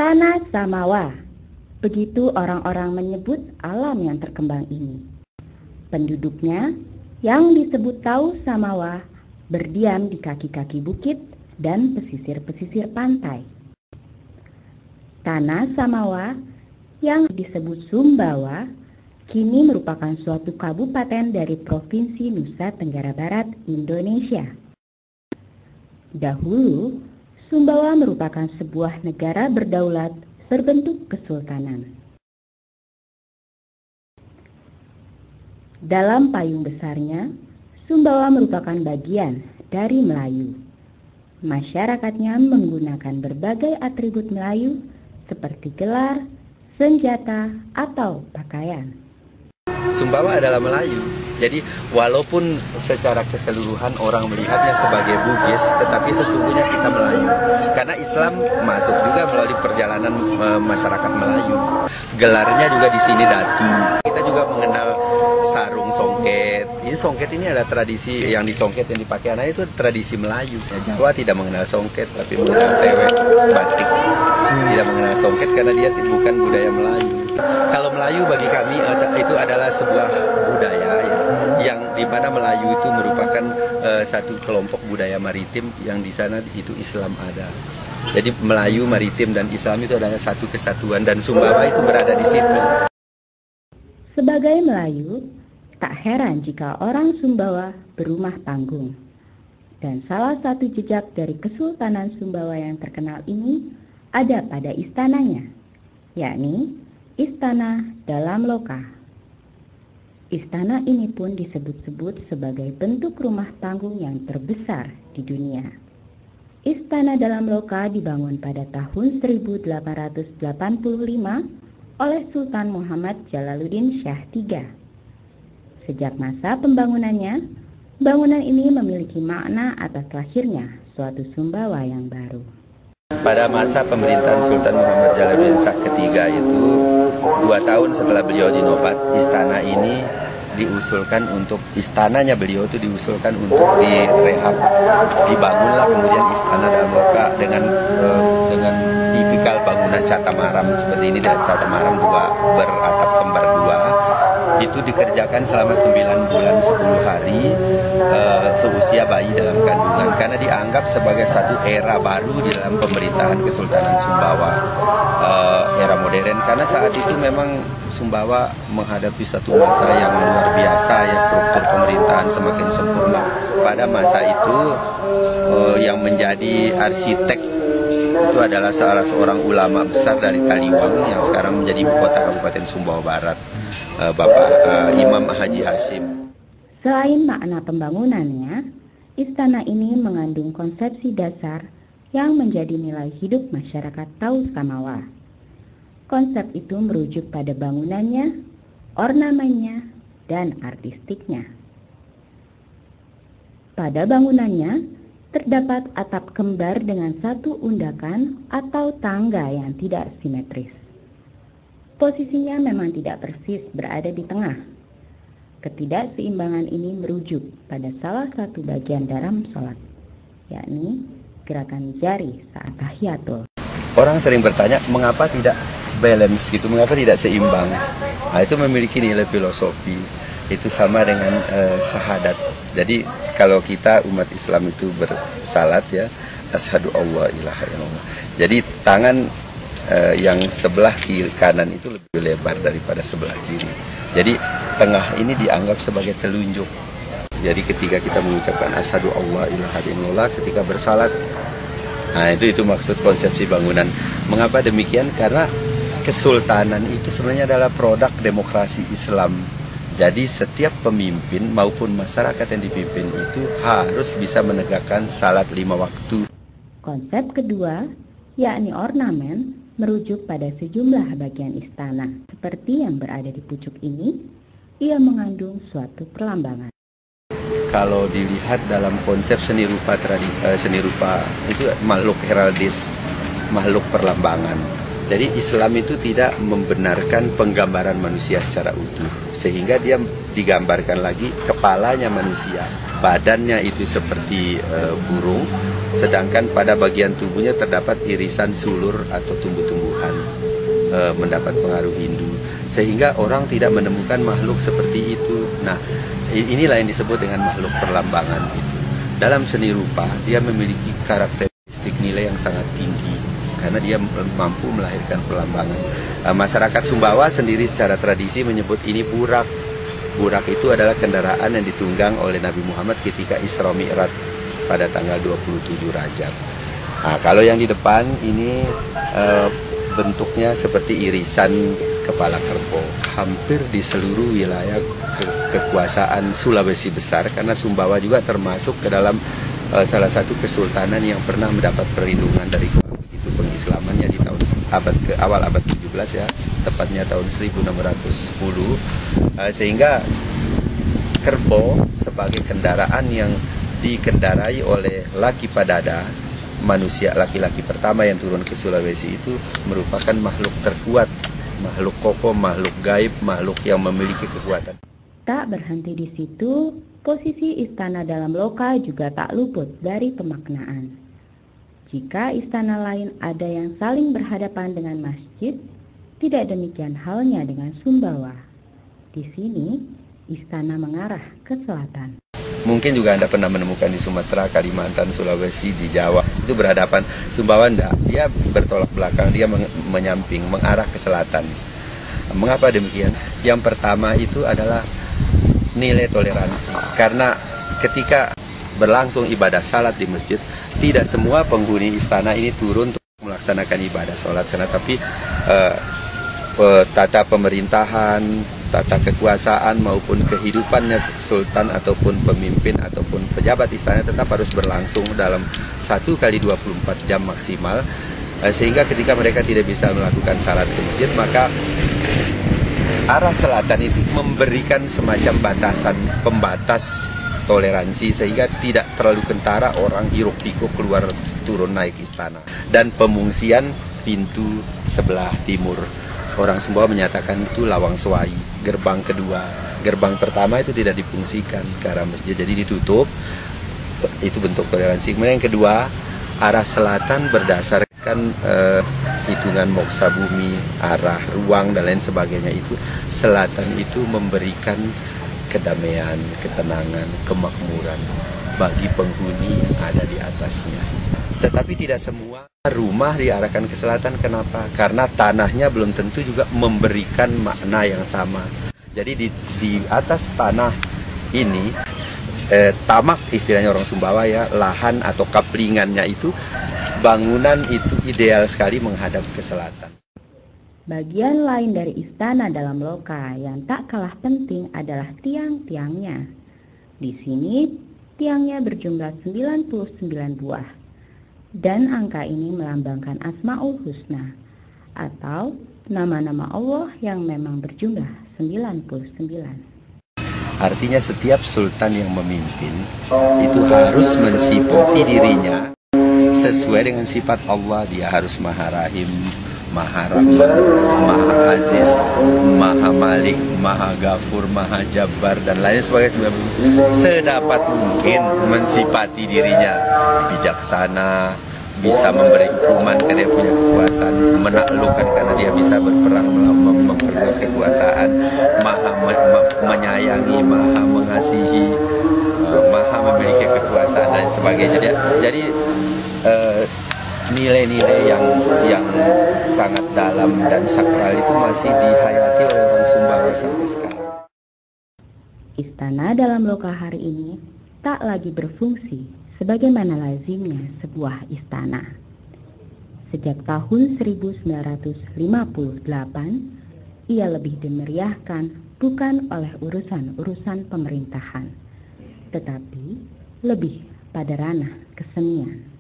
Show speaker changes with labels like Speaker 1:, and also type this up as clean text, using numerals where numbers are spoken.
Speaker 1: Tanah Samawa, begitu orang-orang menyebut alam yang terkembang ini. Penduduknya yang disebut Tahu Samawa berdiam di kaki-kaki bukit dan pesisir-pesisir pantai. Tanah Samawa yang disebut Sumbawa kini merupakan suatu kabupaten dari Provinsi Nusa Tenggara Barat, Indonesia. Dahulu, Sumbawa merupakan sebuah negara berdaulat berbentuk kesultanan. Dalam payung besarnya, Sumbawa merupakan bagian dari Melayu. Masyarakatnya menggunakan berbagai atribut Melayu seperti gelar, senjata, atau pakaian.
Speaker 2: Sumbawa adalah Melayu, jadi walaupun secara keseluruhan orang melihatnya sebagai Bugis, tetapi sesungguhnya kita Melayu. Karena Islam masuk juga melalui perjalanan masyarakat Melayu. Gelarnya juga di sini datu. Kita juga mengenal sarung songket. Ini songket ini ada tradisi yang disongket yang dipakai anak itu tradisi Melayu. Jawa tidak mengenal songket, tapi mengenal sewek, batik. Tidak mengenal songket karena dia bukan budaya Melayu. Kalau Melayu bagi kami itu adalah sebuah budaya yang di mana Melayu itu merupakan satu kelompok budaya maritim yang di sana itu Islam ada. Jadi Melayu, maritim dan Islam itu adalah satu kesatuan dan Sumbawa itu berada di situ.
Speaker 1: Sebagai Melayu, tak heran jika orang Sumbawa berumah panggung. Dan salah satu jejak dari Kesultanan Sumbawa yang terkenal ini ada pada istananya, yakni Istana Dalam Loka. Istana ini pun disebut-sebut sebagai bentuk rumah panggung yang terbesar di dunia. Istana Dalam Loka dibangun pada tahun 1885 oleh Sultan Muhammad Jalaluddin Shah III. Sejak masa pembangunannya, bangunan ini memiliki makna atas lahirnya suatu Sumbawa yang baru.
Speaker 2: Pada masa pemerintahan Sultan Muhammad Jalaluddin Shah III itu 2 tahun setelah beliau dinobat, istana ini diusulkan untuk istananya beliau itu diusulkan untuk direhab. Dibangunlah kemudian Istana Dalam Loka dengan tipikal bangunan catamaram seperti ini, dan catamaram beratap kembar 2. Itu dikerjakan selama 9 bulan 10 hari seusia bayi dalam kandungan karena dianggap sebagai satu era baru di dalam pemerintahan Kesultanan Sumbawa, era modern, karena saat itu memang Sumbawa menghadapi satu masa yang luar biasa ya, struktur pemerintahan semakin sempurna. Pada masa itu yang menjadi arsitek itu adalah salah seorang ulama besar dari Kaliwang yang sekarang menjadi ibu kota Kabupaten Sumbawa Barat, Bapak Imam Haji Hashim.
Speaker 1: Selain makna pembangunannya, istana ini mengandung konsepsi dasar yang menjadi nilai hidup masyarakat Tahu Samawa. Konsep itu merujuk pada bangunannya, ornamennya, dan artistiknya. Pada bangunannya, terdapat atap kembar dengan satu undakan atau tangga yang tidak simetris. Posisinya memang tidak persis berada di tengah. Ketidakseimbangan ini merujuk pada salah satu bagian dalam sholat, yakni gerakan jari saat tahiyatul.
Speaker 2: Orang sering bertanya mengapa tidak balance gitu, mengapa tidak seimbang. Nah, itu memiliki nilai filosofi. Itu sama dengan syahadat. Jadi kalau kita umat Islam itu bersalat ya, asyhadu alla ilaha illallah. Jadi tangan yang sebelah kiri kanan itu lebih lebar daripada sebelah kiri. Jadi tengah ini dianggap sebagai telunjuk. Jadi ketika kita mengucapkan asyhadu alla ilaha illallah ketika bersalat, nah itu maksud konsepsi bangunan. Mengapa demikian? Karena kesultanan itu sebenarnya adalah produk demokrasi Islam. Jadi setiap pemimpin maupun masyarakat yang dipimpin itu harus bisa menegakkan salat 5 waktu.
Speaker 1: Konsep kedua, yakni ornamen, merujuk pada sejumlah bagian istana. Seperti yang berada di pucuk ini, ia mengandung suatu perlambangan.
Speaker 2: Kalau dilihat dalam konsep seni rupa itu makhluk heraldis, makhluk perlambangan. Jadi Islam itu tidak membenarkan penggambaran manusia secara utuh, sehingga dia digambarkan lagi kepalanya manusia, badannya itu seperti burung, sedangkan pada bagian tubuhnya terdapat irisan sulur atau tumbuh-tumbuhan. mendapat pengaruh Hindu, sehingga orang tidak menemukan makhluk seperti itu. Nah, inilah yang disebut dengan makhluk perlambangan. Dalam seni rupa, dia memiliki karakteristik nilai yang sangat tinggi karena dia mampu melahirkan perlambangan. Masyarakat Sumbawa sendiri secara tradisi menyebut ini burak. Burak itu adalah kendaraan yang ditunggang oleh Nabi Muhammad ketika Isra Mi'raj pada tanggal 27 Rajab. Nah, kalau yang di depan ini bentuknya seperti irisan kepala kerbau. Hampir di seluruh wilayah kekuasaan Sulawesi Besar, karena Sumbawa juga termasuk ke dalam salah satu kesultanan yang pernah mendapat perlindungan dari begitu pengislamannya di tahun awal abad 17 ya, tepatnya tahun 1610, sehingga kerbau sebagai kendaraan yang dikendarai oleh Laki Padada, manusia laki-laki pertama yang turun ke Sulawesi, itu merupakan makhluk terkuat, makhluk kokoh, makhluk gaib, makhluk yang memiliki kekuatan.
Speaker 1: Tak berhenti di situ, posisi istana dalam loka juga tak luput dari pemaknaan. Jika istana lain ada yang saling berhadapan dengan masjid, tidak demikian halnya dengan Sumbawa. Di sini, istana mengarah ke selatan.
Speaker 2: Mungkin juga Anda pernah menemukan di Sumatera, Kalimantan, Sulawesi, di Jawa. Itu berhadapan. Sumbawa enggak, dia bertolak belakang, dia menyamping, mengarah ke selatan. Mengapa demikian? Yang pertama itu adalah nilai toleransi. Karena ketika berlangsung ibadah salat di masjid, tidak semua penghuni istana ini turun untuk melaksanakan ibadah salat sana, tapi tata pemerintahan, tata kekuasaan maupun kehidupannya sultan ataupun pemimpin ataupun pejabat istana tetap harus berlangsung dalam 1 kali 24 jam maksimal, sehingga ketika mereka tidak bisa melakukan salat ke masjid, maka arah selatan itu memberikan semacam batasan, pembatas toleransi, sehingga tidak terlalu kentara orang hiruk pikuk keluar turun naik istana. Dan pemungsian pintu sebelah timur. Orang Sumbawa menyatakan itu lawang swai, gerbang kedua. Gerbang pertama itu tidak difungsikan ke arah masjid, jadi ditutup. Itu bentuk toleransi. Kemudian yang kedua, arah selatan berdasarkan hitungan moksa bumi, arah ruang dan lain sebagainya. Itu selatan itu memberikan kedamaian, ketenangan, kemakmuran bagi penghuni yang ada di atasnya. Tetapi tidak semua rumah diarahkan ke selatan. Kenapa? Karena tanahnya belum tentu juga memberikan makna yang sama. Jadi di atas tanah ini, tamak istilahnya orang Sumbawa ya, lahan atau kaplingannya itu, bangunan itu ideal sekali menghadap ke selatan.
Speaker 1: Bagian lain dari istana dalam loka yang tak kalah penting adalah tiang-tiangnya. Di sini tiangnya berjumlah 99 buah. Dan angka ini melambangkan Asmaul Husna atau nama-nama Allah yang memang berjumlah 99.
Speaker 2: Artinya setiap sultan yang memimpin itu harus mensifati dirinya sesuai dengan sifat Allah. Dia harus Maha Rahim, Maha Rahman, Maha Aziz, Maha Malik, Maha Ghafur, Maha Jabbar, dan lain sebagainya. Sedapat mungkin mensifati dirinya bijaksana, bisa memberi hukuman karena dia punya kekuasaan, menaklukkan karena dia bisa berperang memperluas kekuasaan, Maha menyayangi, Maha mengasihi, Maha memiliki kekuasaan dan sebagainya. Jadi nilai-nilai yang sangat dalam dan sakral itu masih dihayati oleh orang Sumbawa sampai sekarang.
Speaker 1: Istana dalam loka hari ini tak lagi berfungsi sebagaimana lazimnya sebuah istana. Sejak tahun 1958, ia lebih dimeriahkan bukan oleh urusan-urusan pemerintahan, tetapi lebih pada ranah kesenian.